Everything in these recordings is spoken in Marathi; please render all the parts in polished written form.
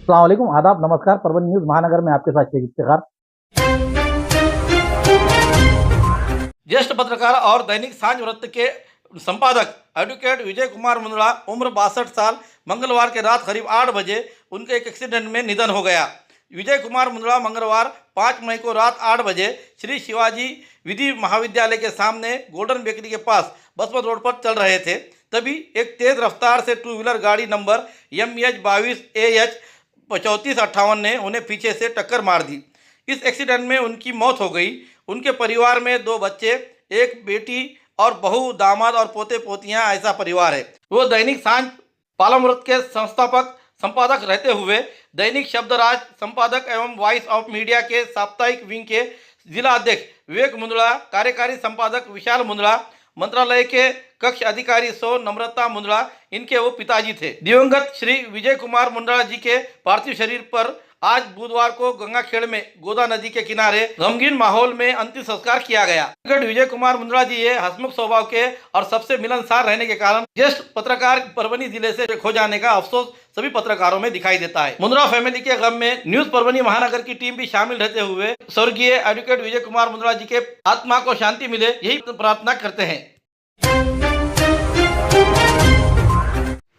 अस्सलाम वालेकुम, आदाब, नमस्कार। परभणी न्यूज महानगर में आपके साथ शेख इफ्तिखार। ज्येष्ठ पत्रकार और दैनिक सांझ वृत्त के संपादक एडवोकेट विजय कुमार मुंदड़ा उम्र 62 साल मंगलवार के रात करीब 8 बजे उनके एक एक्सीडेंट में निधन हो गया। विजय कुमार मुंदड़ा मंगलवार 5 मई को रात 8 बजे श्री शिवाजी विधि महाविद्यालय के सामने गोल्डन बेकरी के पास बसपत रोड पर चल रहे थे। तभी एक तेज रफ्तार से टू व्हीलर गाड़ी नंबर MH22AH 3458 ने उन्हें पीछे से टक्कर मार दी। इस एक्सीडेंट में उनकी मौत हो गई। उनके परिवार में 2 बच्चे, एक बेटी और बहू, दामाद और पोते पोतियां ऐसा परिवार है। वो दैनिक सांझ पालमपुर के संस्थापक संपादक रहते हुए दैनिक शब्दराज संपादक एवं वॉइस ऑफ मीडिया के साप्ताहिक विंग के जिला अध्यक्ष विवेक मुंदड़ा, कार्यकारी संपादक विशाल मुंदड़ा, मंत्रालय के कक्ष अधिकारी सो नम्रता मुंदड़ा इनके वो पिताजी थे। दिवंगत श्री विजय कुमार मुंदड़ा जी के पार्थिव शरीर पर आज बुधवार को गंगाखेड़ में गोदा नदी के किनारे गमगीन माहौल में अंतिम संस्कार किया गया। विजय कुमार मुंदड़ा जी ये हंसमुख स्वभाव के और सबसे मिलनसार रहने के कारण ज्येष्ठ पत्रकार परभणी जिले से खो जाने का अफसोस सभी पत्रकारों में दिखाई देता है। मुंदड़ा फैमिली के गम में न्यूज परभणी महानगर की टीम भी शामिल रहते हुए स्वर्गीय एडवोकेट विजय कुमार मुंदड़ा जी के आत्मा को शांति मिले, यही प्रार्थना करते हैं।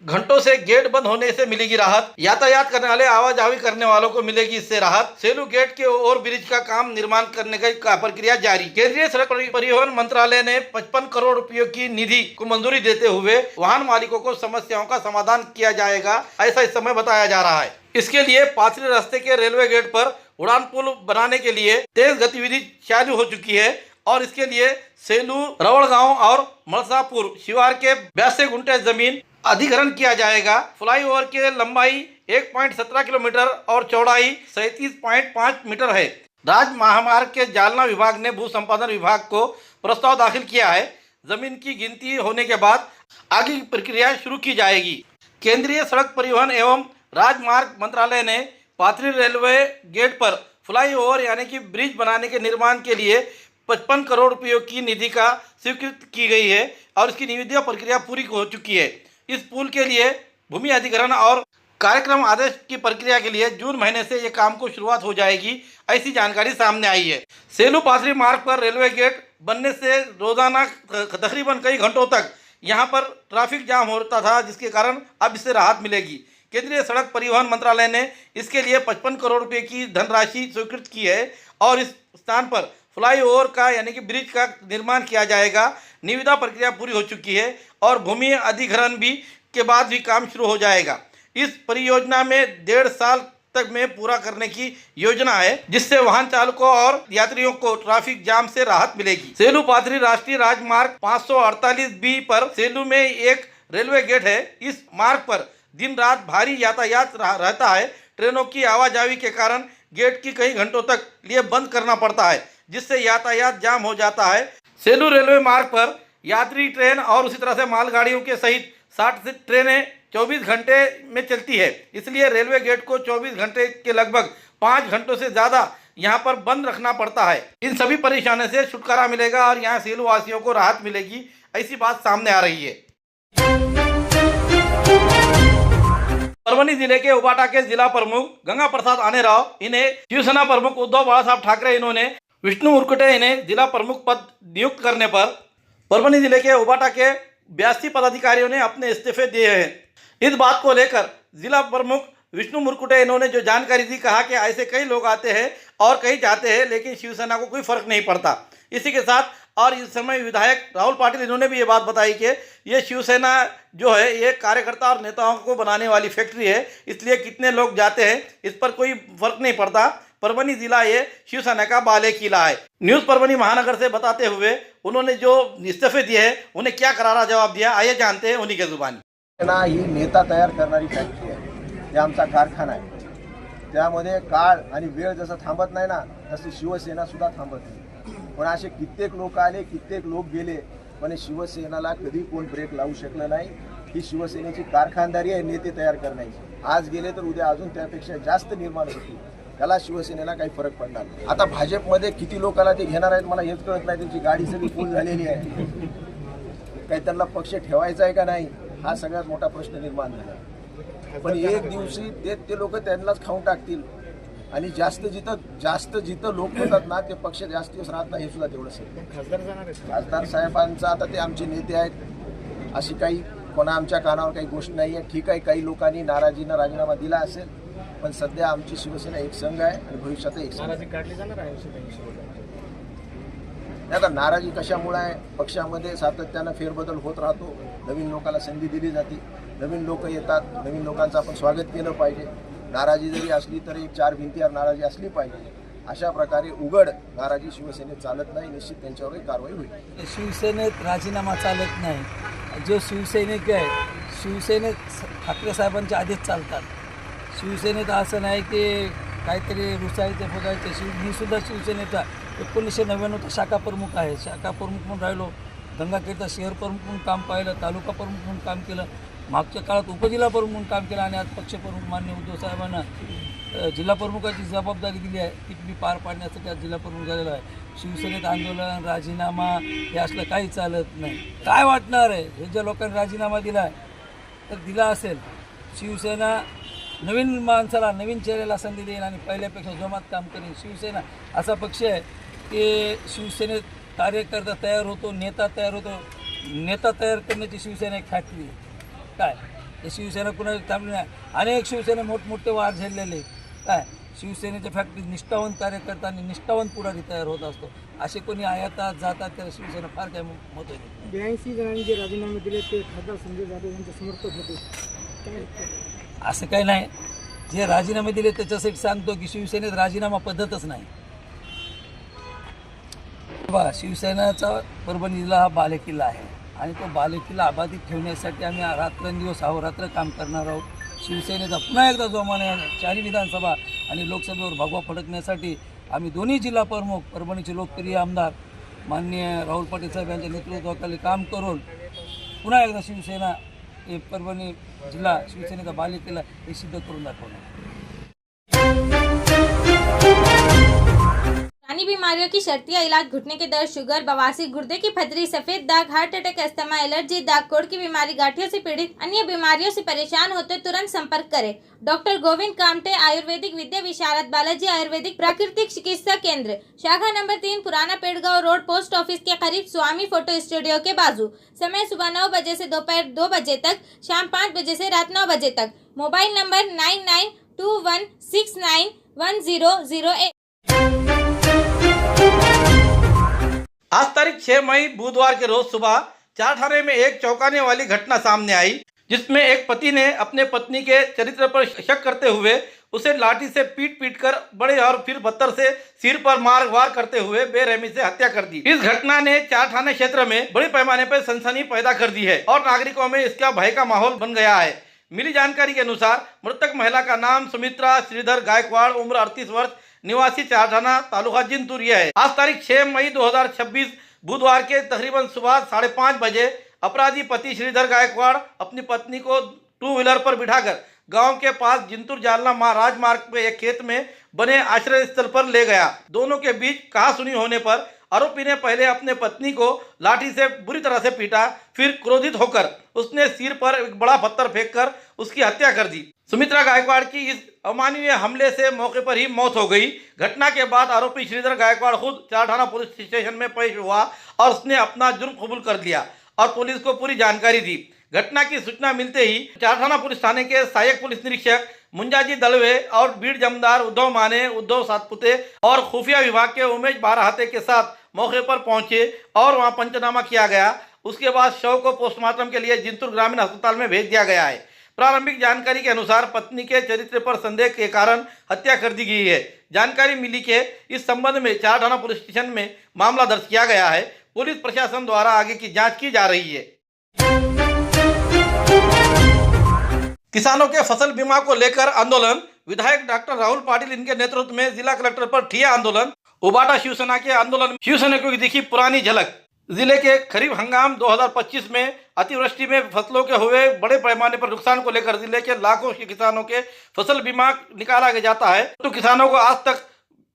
घंटों से गेट बंद होने से मिलेगी राहत, यातायात करने वाले आवाजाही करने वालों को मिलेगी इससे राहत। सेलू गेट के ओवर ब्रिज का काम निर्माण करने का प्रक्रिया जारी। केंद्रीय सड़क परिवहन मंत्रालय ने 55 करोड़ रुपयों की निधि को मंजूरी देते हुए वाहन मालिकों को समस्याओं का समाधान किया जाएगा, ऐसा इस समय बताया जा रहा है। इसके लिए पाथरी रास्ते के रेलवे गेट पर उड़ान पुल बनाने के लिए तेज गतिविधि चालू हो चुकी है और इसके लिए सेलू, रवड़गांव और मलसापुर शिवार के 82 गुंठे जमीन अधिग्रहण किया जाएगा। फ्लाईओवर की लंबाई 1.17 किलोमीटर और चौड़ाई 37.5 मीटर है। राज्य महामार्ग के जालना विभाग ने भू संपादन विभाग को प्रस्ताव दाखिल किया है। जमीन की गिनती होने के बाद आगे की प्रक्रिया शुरू की जाएगी। केंद्रीय सड़क परिवहन एवं राजमार्ग मंत्रालय ने पाथरी रेलवे गेट पर फ्लाईओवर यानी कि ब्रिज बनाने के निर्माण के लिए 55 करोड़ रुपयों की निधि का स्वीकृत की गई है और इसकी निविदा प्रक्रिया पूरी हो चुकी है। इस पुल के लिए भूमि अधिग्रहण और कार्यक्रम आदेश की प्रक्रिया के लिए जून महीने से ये काम को शुरुआत हो जाएगी, ऐसी जानकारी सामने आई है। सेलू पाथरी मार्ग पर रेलवे गेट बनने से रोजाना तकरीबन कई घंटों तक यहाँ पर ट्रैफिक जाम होता था, जिसके कारण अब इससे राहत मिलेगी। केंद्रीय सड़क परिवहन मंत्रालय ने इसके लिए 55 करोड़ रुपये की धनराशि स्वीकृत की है और इस स्थान पर फ्लाईओवर का यानी कि ब्रिज का निर्माण किया जाएगा। निविदा प्रक्रिया पूरी हो चुकी है और भूमि अधिग्रहण भी के बाद भी काम शुरू हो जाएगा। इस परियोजना में 1.5 साल तक में पूरा करने की योजना है, जिससे वाहन चालकों और यात्रियों को ट्रैफिक जाम से राहत मिलेगी। सेलू पाथरी राष्ट्रीय राजमार्ग 548B पर सेलू में एक रेलवे गेट है। इस मार्ग पर दिन रात भारी यातायात रहता है। ट्रेनों की आवाजाही के कारण गेट की कई घंटों तक लिए बंद करना पड़ता है, जिससे यातायात जाम हो जाता है। सेलू रेलवे मार्ग पर यात्री ट्रेन और उसी तरह से मालगाड़ियों के सहित 60 ट्रेनें 24 घंटे में चलती है। इसलिए रेलवे गेट को 24 घंटे के लगभग 5 घंटों से ज़्यादा यहाँ पर बंद रखना पड़ता है। इन सभी परेशानियों से छुटकारा मिलेगा और यहाँ सेलू वासियों को राहत मिलेगी, ऐसी बात सामने आ रही है। परभणी जिले के उबाटा के जिला प्रमुख गंगा प्रसाद आनेराव, इन्हें शिवसेना प्रमुख उद्धव बाला साहब ठाकरे इन्होंने विष्णु मुरकुटे इन्हें जिला प्रमुख पद नियुक्त करने पर परभणी जिले के उबाटा के 82 पदाधिकारियों ने अपने इस्तीफे दिए हैं। इस बात को लेकर जिला प्रमुख विष्णु मुरकुटे इन्होंने जो जानकारी दी, कहा कि ऐसे कई लोग आते हैं और कई जाते हैं, लेकिन शिवसेना को कोई फर्क नहीं पड़ता। इसी के साथ और इस समय विधायक राहुल पाटिल इन्होंने भी ये बात बताई कि ये शिवसेना जो है ये कार्यकर्ता और नेताओं को बनाने वाली फैक्ट्री है, इसलिए कितने लोग जाते हैं इस पर कोई फर्क नहीं पड़ता। परभणी जिला ये शिवसेना का बाले किला है। न्यूज परभणी महानगर से बताते हुए उन्होंने जो इस्तीफे दिए हैं उन्हें क्या करारा जवाब दिया, आइए जानते हैं उन्हीं के जुबानी। ही नेता तयार करणारी फॅक्टरी आहे, हे आमचा कारखाना आहे। त्यामध्ये काळ आणि वेळ जसं थांबत नाही ना, तशी शिवसेना सुद्धा थांबत नाही। पण असे कित्येक लोक आले, कित्येक लोक गेले, पण शिवसेनेला कधी कोण ब्रेक लावू शकलं नाही। ही शिवसेनेची कारखानदारी आहे नेते तयार करण्याची। आज गेले तर उद्या अजून त्यापेक्षा जास्त निर्माण होतील। त्याला शिवसेनेला काही फरक पडणार नाही। आता भाजपमध्ये किती लोकांना ते घेणार आहेत मला हेच कळत नाही। त्यांची गाडी सगळी फुल झालेली आहे, काही त्यांना पक्ष ठेवायचा आहे का नाही हा सगळ्यात मोठा प्रश्न निर्माण झाला। पण एक दिवशी ते लोक त्यांनाच खाऊन टाकतील आणि जास्त जिथं लोक होतात ना ते पक्ष जास्त दिवस राहत नाही हे सुद्धा तेवढंच. खासदार साहेबांचा आता ते आमचे नेते आहेत, अशी काही कोणा आमच्या कानावर काही गोष्ट नाही आहे. ठीक आहे, काही लोकांनी नाराजीनं राजीनामा दिला असेल, पण सध्या आमची शिवसेना एक संघ आहे आणि भविष्यात एक संघ आता नाराजी कशामुळे आहे? पक्षामध्ये सातत्यानं फेरबदल होत राहतो, नवीन लोकांना संधी दिली जाते, नवीन लोक येतात, नवीन लोकांचं आपण स्वागत केलं पाहिजे. नाराजी जरी असली तरी एक 4 भिंतीवर नाराजी असली पाहिजे. अशा प्रकारे उघड नाराजी शिवसेनेत चालत नाही, निश्चित त्यांच्यावरही कारवाई होईल. शिवसेनेत राजीनामा चालत नाही. जो शिवसैनिक आहे, शिवसेनेत ठाकरे साहेबांच्या आधीच चालतात. शिवसेनेत असं नाही की काहीतरी रुसायचे फुगायचे. मी सुद्धा शिवसेनेचा 1999चा शाखा प्रमुख आहे. शाखा प्रमुख म्हणून राहिलो, गंगाखेडचा शहर प्रमुख म्हणून काम पाहिलं, तालुका प्रमुख म्हणून काम केलं, मागच्या काळात उपजिल्हा प्रमुख म्हणून काम केलं आणि आज पक्षप्रमुख मान्य उद्धव साहेबांना जिल्हा प्रमुखाची जबाबदारी दिली आहे, ती मी पार पाडण्यासाठी आज जिल्हा प्रमुख झालेला आहे. शिवसेनेत आंदोलन, राजीनामा हे असलं काही चालत नाही. काय वाटणार आहे? हे ज्या लोकांनी राजीनामा दिला आहे तर दिला असेल, शिवसेना नवीन माणसाला, नवीन चेहऱ्याला संधी देईल आणि पहिल्यापेक्षा जोमात काम करेल. शिवसेना असा पक्ष आहे की शिवसेनेत कार्यकर्ता तयार होतो, नेता तयार होतो. नेता तयार करण्याची शिवसेना एक फॅक्टरी आहे. काय हे शिवसेना कुणाची थांबली नाही. अनेक शिवसेने मोठमोठे वार झेललेले. काय शिवसेनेच्या फॅक्टरीत निष्ठावंत कार्यकर्ता आणि निष्ठावंत पुढारी तयार होत असतो. असे कोणी आयातात जातात त्याला शिवसेना फार काय महत्त्व देते. 82 जणांनी जे राजीनामे दिले ते खासदार संजय जाधव यांचे समर्थक होते. असं काही नाही. जे राजीनामे दिले त्याच्यासाठी सांगतो की शिवसेनेत राजीनामा पद्धतच नाही. बघा, शिवसेनेचा परभणी जिल्हा हा बालेकिल्ला आहे आणि तो बालेकिल्ला अबाधित ठेवण्यासाठी आम्ही रात्रंदिवस अहोरात्र काम करणार आहोत. शिवसेनेचा पुन्हा एकदा जोमाने 4 विधानसभा आणि लोकसभेवर भगवा फडकण्यासाठी आम्ही दोन्ही जिल्हा प्रमुख, परभणीचे लोकप्रिय आमदार माननीय राहुल पाटील साहेब यांच्या नेतृत्वाखाली काम करून पुन्हा एकदा शिवसेना हे परभणी जिल्हा शिवसेनेचा बालेकिल्ला हे सिद्ध करून दाखवणार. पुरानी बीमारियों की शर्तिया इलाज, घुटने के दर्द, शुगर, बवासीर, गुर्दे की पथरी, सफेद दाग, हार्ट अटैक, अस्थमा, एलर्जी, दाग, कोड़ की बीमारी, गांठियों से पीड़ित, अन्य बीमारियों से परेशान होते तुरंत संपर्क करें. डॉक्टर गोविंद कामटे, आयुर्वेदिक विद्या विशारद, बालाजी आयुर्वेदिक प्राकृतिक चिकित्सा केंद्र, शाखा नंबर 3, पुराना पेड़गांव रोड, पोस्ट ऑफिस के करीब, स्वामी फोटो स्टूडियो के बाजू. समय सुबह 9 बजे से दोपहर 2 बजे तक, शाम 5 बजे से रात 9 बजे तक. Mobile number 9921691008. आज तारीख 6 मई बुधवार के रोज सुबह चारठाने में एक चौंकाने वाली घटना सामने आई, जिसमें एक पति ने अपने पत्नी के चरित्र पर शक करते हुए उसे लाठी से पीट कर बड़े और फिर पत्थर से सिर पर मार वार करते हुए बेरहमी से हत्या कर दी. इस घटना ने चारठाने क्षेत्र में बड़े पैमाने पर सनसनी पैदा कर दी है और नागरिकों में इसका भय का माहौल बन गया है. मिली जानकारी के अनुसार मृतक महिला का नाम सुमित्रा श्रीधर गायकवाड़, उम्र 38 वर्ष, निवासी चारठाना, तालुका जिंतूर है. आज तारीख 6 मई 2026 बुधवार के तकरीबन सुबह 5:30 बजे अपराधी पति श्रीधर गायकवाड़ अपनी पत्नी को 2 व्हीलर पर बिठाकर गांव के पास जिंतूर जालना राजमार्ग पे एक खेत में बने आश्रय स्थल पर ले गया. दोनों के बीच कहासुनी होने पर आरोपी ने पहले अपने पत्नी को लाठी से बुरी तरह से पीटा, फिर क्रोधित होकर उसने सिर पर एक बड़ा पत्थर फेंककर उसकी हत्या कर दी. सुमित्रा गायकवाड़ की इस अमानवीय हमले से मौके पर ही मौत हो गई. घटना के बाद आरोपी श्रीधर गायकवाड़ खुद चारठाना पुलिस स्टेशन में पेश हुआ और उसने अपना जुर्म कबूल कर लिया और पुलिस को पूरी जानकारी दी. घटना की सूचना मिलते ही चारठाना पुलिस थाने के सहायक पुलिस निरीक्षक मुंजाजी दलवे और बीड़ जमदार उद्धव माने, उद्धव सातपुते और खुफिया विभाग के उमेश बाराहाते के साथ मौके पर पहुंचे और वहां पंचनामा किया गया. उसके बाद शव को पोस्टमार्टम के लिए जिंतूर ग्रामीण अस्पताल में भेज दिया गया है. प्रारंभिक जानकारी के अनुसार पत्नी के चरित्र पर संदेह के कारण हत्या कर दी गई है. जानकारी मिली कि इस संबंध में चारठाना पुलिस स्टेशन में मामला दर्ज किया गया है. पुलिस प्रशासन द्वारा आगे की जांच की जा रही है. किसानों के फसल बीमा को लेकर आंदोलन, विधायक डॉक्टर राहुल पाटिल इनके नेतृत्व में जिला कलेक्टर पर ठिया आंदोलन. उबाटा शिवसेना के आंदोलन में शिवसैनिकों की दिखी पुरानी झलक. जिले के खरीफ हंगाम 2025 में अतिवृष्टि में फसलों के हुए बड़े पैमाने पर नुकसान को लेकर जिले के लाखों किसानों के फसल बीमा निकाला जाता है, तो किसानों को आज तक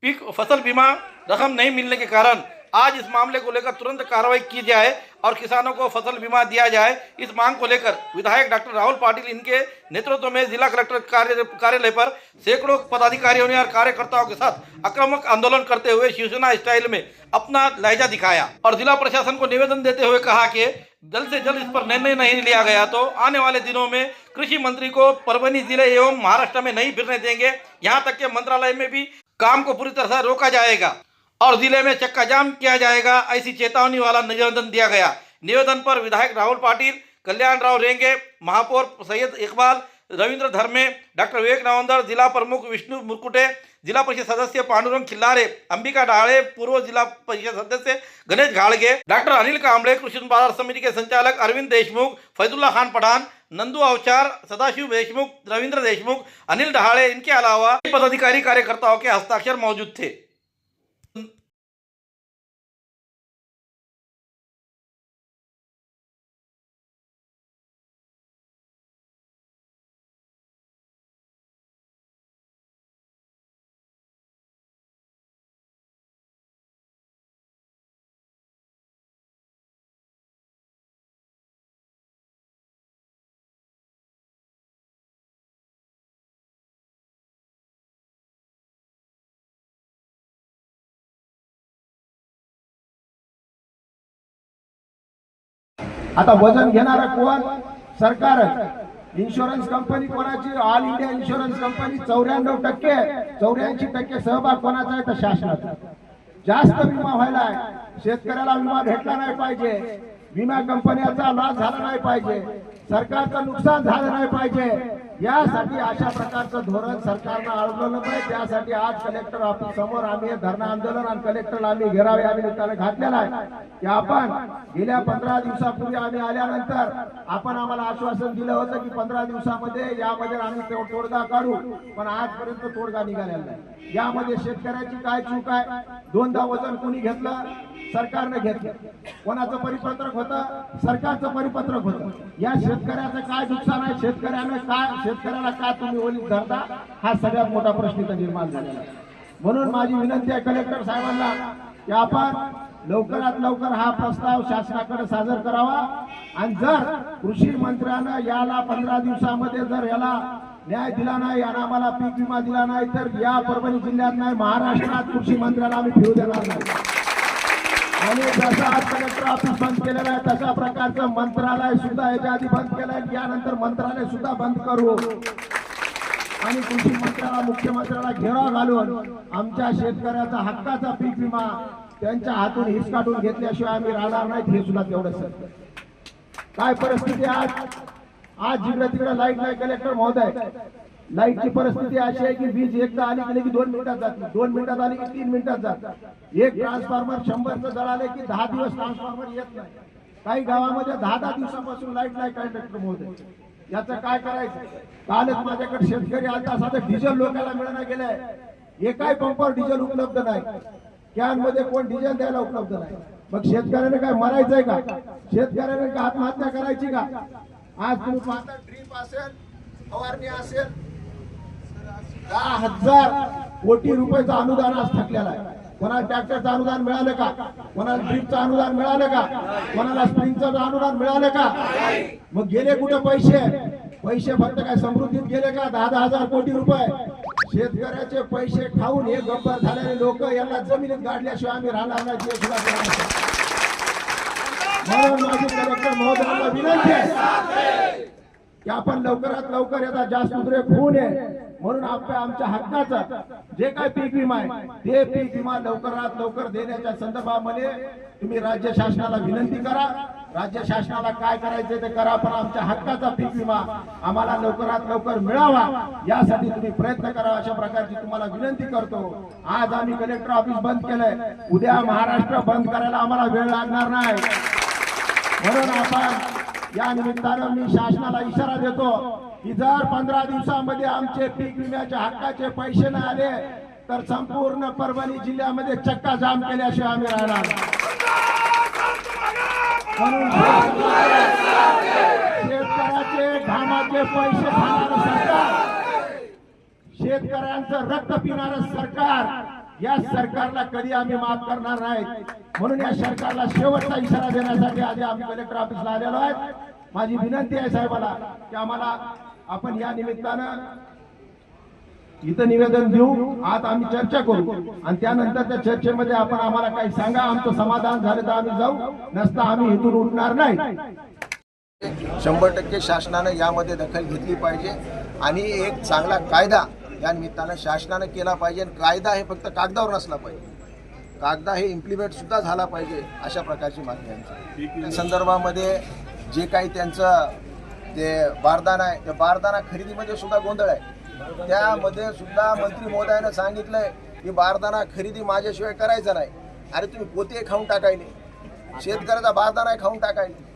पीक फसल बीमा रकम नहीं मिलने के कारण आज इस मामले को लेकर तुरंत कार्रवाई की जाए और किसानों को फसल बीमा दिया जाए। इस मांग को लेकर विधायक डॉक्टर राहुल पाटिल इनके नेतृत्व में जिला कलेक्टर कार्यालय पर सैकड़ों पदाधिकारियों ने और कार्यकर्ताओं के साथ आक्रामक आंदोलन करते हुए शिवसेना स्टाइल में अपना लहजा दिखाया और जिला प्रशासन को निवेदन देते हुए कहा कि जल्द से जल्द इस पर निर्णय नहीं लिया गया तो आने वाले दिनों में कृषि मंत्री को परभनी जिले एवं महाराष्ट्र में नहीं फिरने देंगे। यहाँ तक कि मंत्रालय में भी काम को पूरी तरह से रोका जाएगा और जिले में चक्का जाम किया जाएगा, ऐसी चेतावनी वाला निवेदन दिया गया। निवेदन पर विधायक राहुल पाटिल, कल्याण राव रेंगे, महापौर सैयद इकबाल, रविंद्र धर्मे, डॉक्टर विवेक नवंदर, जिला प्रमुख विष्णु मुरकुटे, जिला परिषद सदस्य पांडुरंग खिल्लारे, अंबिका डाळे, पूर्व जिला परिषद सदस्य गणेश घाड़गे, डॉक्टर अनिल कांबळे, कृषि बाजार समिति के संचालक अरविंद देशमुख, फैजुल्ला खान पठान, नंदू अवचार, सदाशिव देशमुख, रविंद्र देशमुख, अनिल डहाळे, इनके अलावा पदाधिकारी कार्यकर्ताओं के हस्ताक्षर मौजूद थे। आता वजन घेणारा कोण? सरकारच। इन्शुरन्स कंपनी कोणाची? ऑल इंडिया इन्शुरन्स कंपनी 94%, 84% सहभाग कोणाचा आहे? तर शासनाचा। जास्त विमा व्हायला शेतकऱ्याला विमा भेटला नाही पाहिजे, विमा कंपन्याचा लॉस झाला नाही पाहिजे, सरकारचं नुकसान झालं नाही पाहिजे, यासाठी अशा प्रकारचं धोरण सरकारनं अवलंबलं पाहिजे। त्यासाठी आज कलेक्टर ऑफिस समोर आम्ही धरणं आंदोलन आणि कलेक्टरला आम्ही घेराव या निमित्तानं घातलेला आहे की आपण गेल्या 15 दिवसापूर्वी आम्ही आल्यानंतर आपण आम्हाला आश्वासन दिलं होतं की 15 दिवसामध्ये यामध्ये आम्ही तोडगा काढू, पण आजपर्यंत तोडगा निघालेला नाही। यामध्ये शेतकऱ्याची काय चूक आहे? दोनदा वजन कोणी घेतलं? सरकारने घेतलं। कोणाचं परिपत्रक होतं? सरकारचं परिपत्रक होतं। या शेतकऱ्याचं काय नुकसान आहे? शेतकऱ्याला का तुम्ही ओलीत धरता? हा सगळ्यात मोठा प्रश्न इथं निर्माण झालेला आहे। म्हणून माझी विनंती आहे कलेक्टर साहेबांना की आपण लवकरात लवकर हा प्रस्ताव शासनाकडे सादर करावा आणि जर कृषी मंत्र्यानं याला 15 दिवसामध्ये जर याला न्याय दिला नाही आणि आम्हाला पीक विमा दिला नाही तर या परभणी जिल्ह्यात नाही महाराष्ट्रात कृषी मंत्र्याला आम्ही फिरू देणार नाही। आणि जसं आज कलेक्टर ऑफिस बंद केलेलं आहे तशा प्रकारचं मंत्रालय सुद्धा याच्या आधी बंद केलं आहे, यानंतर मंत्रालय सुद्धा बंद करू आणि कृषी मंत्र्याला मुख्यमंत्र्याला घेराव घालून आमच्या शेतकऱ्याचा हक्काचा पीक विमा त्यांच्या हातून हिसकाटून घेतल्याशिवाय आम्ही राहणार नाहीत, हे सुद्धा तेवढंच सत्य। काय परिस्थिती आज जिकडे तिकडे लाईट नाही कलेक्टर महोदय, लाईटची परिस्थिती अशी आहे की वीज एकदा आली की 2 मिनिटात जाते, 2 मिनिटात आली की 3 मिनिटात जाते। एक ट्रान्सफॉर्मर 100चं जळाले की 10 दिवस ट्रान्सफॉर्मर येत नाही। काही गावामध्ये 10 दिवसापासून लाईट नाही कलेक्टर महोदय, याचं काय करायचं? कालच माझ्याकडे शेतकरी आलता, साधं डिझेल लोकांना मिळणं गेलंय, एकाही पंपावर डिझेल उपलब्ध नाही, कॅन मध्ये कोण डिझेल द्यायला उपलब्ध नाही। मग शेतकऱ्याने काय मरायचंय का? शेतकऱ्याने काय आत्महत्या करायची का? आज तुम्ही पाहता ड्रीप असेल, फवारणी असेल, 10,000 कोटी रुपयाचं अनुदान आज थकलेलं आहे। कोणाला ट्रॅक्टरचं अनुदान मिळालं का? कोणाला ड्रीपचं अनुदान मिळालं का? कोणाला स्प्रिंगचं अनुदान मिळालं का? मग गेले कुठे पैसे फक्त काय समृद्धीत गेले का? 10,000 कोटी रुपये शेतकऱ्याचे पैसे खाऊन हे गप्पर झालेले लोक यांना जमिनीत गाडल्याशिवाय आम्ही राहणार नाही। म्हणून माझी कलेक्टर महोदयांना विनंती आहे की आपण लवकरात लवकर याचा जास्त उद्रेक होऊ नये, म्हणून आमच्या हक्काचं जे काय पीक विमा आहे ते पीक विमा लवकरात लवकर देण्याच्या संदर्भामध्ये तुम्ही राज्य शासनाला विनंती करा। राज्य शासनाला काय करायचे ते करा, पण आमच्या हक्काचा पीक विमा आम्हाला लवकरात लवकर मिळावा यासाठी तुम्ही प्रयत्न करा, अशा प्रकारची तुम्हाला विनंती करतो। आज आम्ही कलेक्टर ऑफिस बंद केलंय, उद्या महाराष्ट्र बंद करायला आम्हाला वेळ लागणार नाही। म्हणून आपण या निमित्तानं मी शासनाला इशारा देतो की जर 15 दिवसामध्ये आमचे पीक विम्याच्या हक्काचे पैसे नाही आले तर संपूर्ण परभणी जिल्ह्यामध्ये चक्का जाम केल्याशिवाय आम्ही राहणार। म्हणून शेतकऱ्याचे घामाचे पैसे खाणारं सरकार, शेतकऱ्यांचं रक्त पिणारं सरकार या सरकारला कधी आम्ही माफ करणार नाही. म्हणून या सरकारला शेवटचा इशारा देण्यासाठी आज आम्ही कलेक्टर ऑफिसला आलेलो आहे. माझी विनंती आहे साहेबाला की आम्हाला आपण या निमित्तानं इथं निवेदन देऊ. आज आम्ही चर्चा करू आणि त्यानंतर त्या चर्चेमध्ये आपण आम्हाला काही सांगा. आमचं समाधान झालं तर आम्ही जाऊ, नसता आम्ही इथून उठणार नाही. 100% शासनानं यामध्ये दखल घेतली पाहिजे आणि एक चांगला कायदा या निमित्तानं शासनानं केला पाहिजे. कायदा हे फक्त कागदावर नसला पाहिजे, कागदा हे इम्प्लिमेंट सुद्धा झाला पाहिजे. अशा प्रकारची मागणी आहे. त्या संदर्भामध्ये जे काही त्यांचं ते बारदाना आहे, त्या बारदाना खरेदीमध्ये सुद्धा गोंधळ आहे. त्यामध्ये सुद्धा मंत्री महोदयानं सांगितलंय की बारदाना खरेदी माझ्याशिवाय करायचं नाही. अरे तुम्ही पोते खाऊन टाकायले, शेतकऱ्याचा बारदाना खाऊन टाकायले.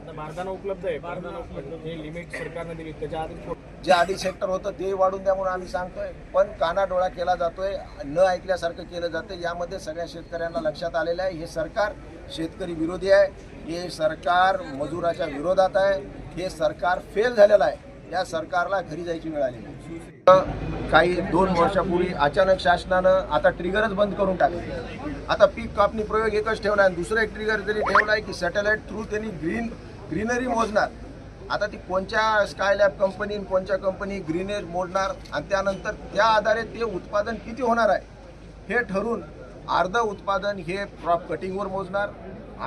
बारदाना उपलब्ध आहे, बारदाना उपलब्ध हे लिमिट सरकारने दिली. त्याच्या आधी जे 2.5 हेक्टर होतं ते वाढून द्या म्हणून आम्ही सांगतोय, पण कानाडोळा केला जातोय, न ऐकल्यासारखं केलं जातं. यामध्ये सगळ्या शेतकऱ्यांना लक्षात आलेलं आहे हे सरकार शेतकरी विरोधी आहे, हे सरकार मजुराच्या विरोधात आहे, हे सरकार फेल झालेलं आहे. या सरकारला घरी जायची वेळ आलेली आहे. काही 2 वर्षापूर्वी अचानक शासनानं आता ट्रिगरच बंद करून टाकले. आता पीक कापणी प्रयोग एकच ठेवला आहे. दुसरा एक ट्रिगर तरी ठेवला आहे की सॅटेलाइट थ्रू त्यांनी ग्रीनरी मोजणार. आता ती कोणत्या स्कायलॅब कंपनी कोणत्या कंपनी ग्रीनरी मोजणार आणि त्यानंतर त्या आधारे ते उत्पादन किती होणार आहे हे ठरवून अर्ध उत्पादन हे क्रॉप कटिंगवर मोजणार,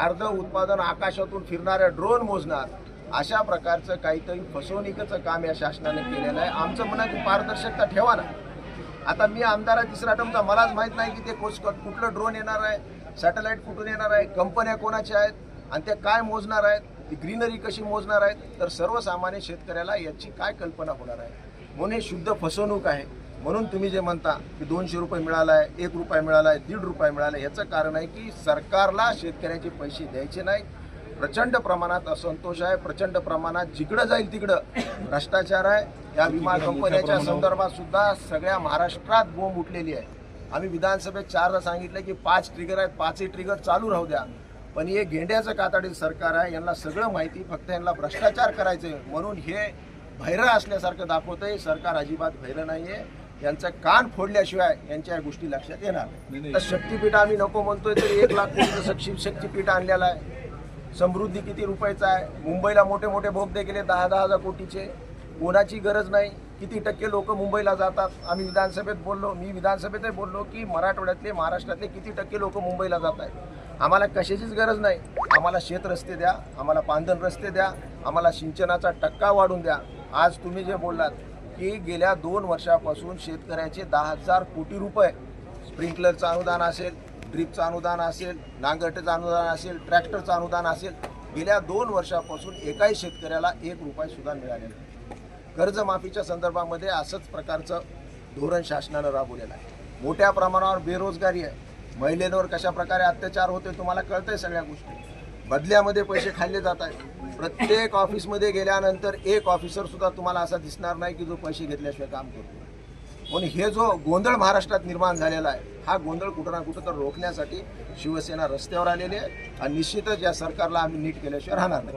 अर्ध उत्पादन आकाशातून फिरणाऱ्या ड्रोन मोजणार. अशा प्रकारचं काहीतरी फसवणुकीचं काम या शासनाने केलेलं आहे. आमचं म्हणणं पारदर्शकता ठेवा ना. आता मी आमदार आहे 3रा टर्मचा, मलाच माहीत नाही की ते कुठलं ड्रोन येणार आहे, सॅटेलाइट कुठून येणार आहे, कंपन्या कोणाच्या आहेत आणि ते काय मोजणार आहेत, ती ग्रीनरी कशी मोजणार आहेत. तर सर्वसामान्य शेतकऱ्याला याची काय कल्पना होणार आहे. म्हणून हे शुद्ध फसवणूक आहे. म्हणून तुम्ही जे म्हणता की 200 रुपये मिळाला आहे, 1 रुपया मिळाला आहे, 1.5 रुपये मिळाला आहे, याचं कारण आहे की सरकारला शेतकऱ्याचे पैसे द्यायचे नाही. प्रचंड प्रमाणात असंतोष आहे, प्रचंड प्रमाणात जिकडं जाईल तिकडं भ्रष्टाचार आहे. या विमा कंपन्याच्या संदर्भात सुद्धा सगळ्या महाराष्ट्रात बोंब उठलेली आहे. आम्ही विधानसभेत 4दा सांगितलं की 5 ट्रिगर आहेत, 5ही ट्रिगर चालू राहू द्या. पण हे गेंड्याचं कातडील सरकार आहे, यांना सगळं माहिती, फक्त यांना भ्रष्टाचार करायचं म्हणून हे भैरं असल्यासारखं दाखवतंय. सरकार अजिबात भैरं नाही आहे. यांचं कान फोडल्याशिवाय यांच्या या गोष्टी लक्षात येणार नाही. तर शक्तीपीठ आम्ही नको म्हणतोय तरी 1 लाख कोटीचं शक्तीपीठ आणलेलं आहे. समृद्धी किती रुपयाचा आहे. मुंबईला मोठे मोठे बोगदे गेले 10,000 कोटीचे. कोणाची गरज नाही. किती टक्के लोक मुंबईला जातात. आम्ही विधानसभेत बोललो, मी विधानसभेतही बोललो की मराठवाड्यातले महाराष्ट्रातले किती टक्के लोक मुंबईला जात आहेत. आम्हाला कशाचीच गरज नाही. आम्हाला शेत रस्ते द्या, आम्हाला पांदन रस्ते द्या, आम्हाला सिंचनाचा टक्का वाढून द्या. आज तुम्ही जे बोललात की गेल्या 2 वर्षापासून शेतकऱ्याचे 10,000 कोटी रुपये स्प्रिंकलरचं अनुदान असेल, ड्रिपचं अनुदान असेल, नांगरटेचं अनुदान असेल, ट्रॅक्टरचं अनुदान असेल, गेल्या 2 वर्षापासून एकाही शेतकऱ्याला 1 रुपया सुद्धा मिळालेला नाही. कर्जमाफीच्या संदर्भामध्ये असंच प्रकारचं धोरण शासनानं राबवलेलं आहे. मोठ्या प्रमाणावर बेरोजगारी आहे. महिलांवर कशा प्रकारे अत्याचार होते तुम्हाला कळतंय सगळ्या गोष्टी. बदल्यामध्ये पैसे खाल्ले जात आहेत. प्रत्येक ऑफिसमध्ये गेल्यानंतर एक ऑफिसर सुद्धा तुम्हाला असा दिसणार नाही की जो पैसे घेतल्याशिवाय काम करतो. म्हणून हे जो गोंधळ महाराष्ट्रात निर्माण झालेला आहे, हा गोंधळ कुठं ना कुठं तर रोखण्यासाठी शिवसेना रस्त्यावर आलेली आहे आणि निश्चितच या सरकारला आम्ही नीट केल्याशिवाय राहणार नाही.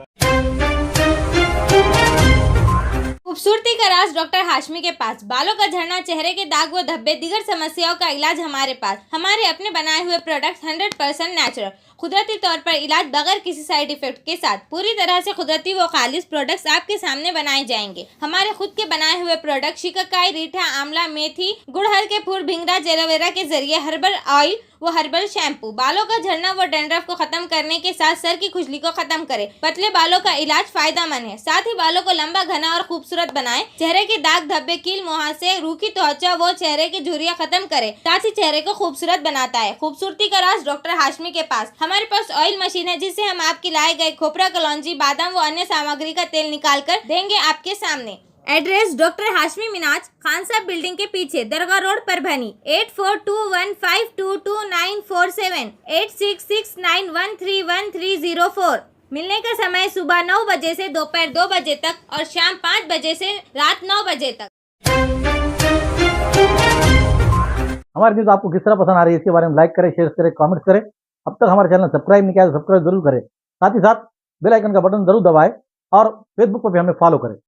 खूबसूरती का राज डॉक्टर हाशमी के पास। बालों का झड़ना, चेहरे के दाग व धब्बे, दीगर समस्याओं का इलाज हमारे पास। हमारे अपने बनाए हुए प्रोडक्ट्स 100% नेचुरल, कुदरती तौर पर इलाज बगैर किसी साइड इफेक्ट के साथ पूरी तरह से कुदरती व खालिश प्रोडक्ट्स आपके सामने बनाए जाएंगे। हमारे खुद के बनाए हुए प्रोडक्ट शिकाकाई, रीठा, आंवला, मेथी, गुड़हल के फूल, भिंगरा, एलोवेरा के जरिए हर्बल ऑयल वो हर्बल शैम्पू बालों का झड़ना व डैंड्रफ को खत्म करने के साथ सर की खुजली को खत्म करे। पतले बालों का इलाज फायदेमंद है, साथ ही बालों को लंबा, घना और खूबसूरत बनाए। चेहरे के दाग धब्बे, कील, मुहासे, रूखी त्वचा वो चेहरे की झुर्रियां खत्म करे, साथ ही चेहरे को खूबसूरत बनाता है। खूबसूरती का राज डॉक्टर हाशमी के पास। हमारे पास ऑयल मशीन है जिससे हम आपकी लाए गए खोपरा, कलौंजी, बादाम व अन्य सामग्री का तेल निकाल कर देंगे आपके सामने। एड्रेस डॉक्टर हाशमी मिनाज, खान साहब बिल्डिंग के पीछे, दरगाह रोड, परभनी। 8421522947, 8669131304। मिलने का समय सुबह 9 बजे से दोपहर 2 बजे तक और शाम 5 बजे से रात 9 बजे तक। हमारी न्यूज़ आपको किस तरह पसंद आ रही है इसके बारे में लाइक करें, शेयर करें, कमेंट्स करें। अब तक हमारे चैनल सब्सक्राइब नहीं किया तो सब्सक्राइब जरूर करें। साथ ही साथ बेल आइकन का बटन जरूर दबाएं और फेसबुक पर भी हमें फॉलो करें।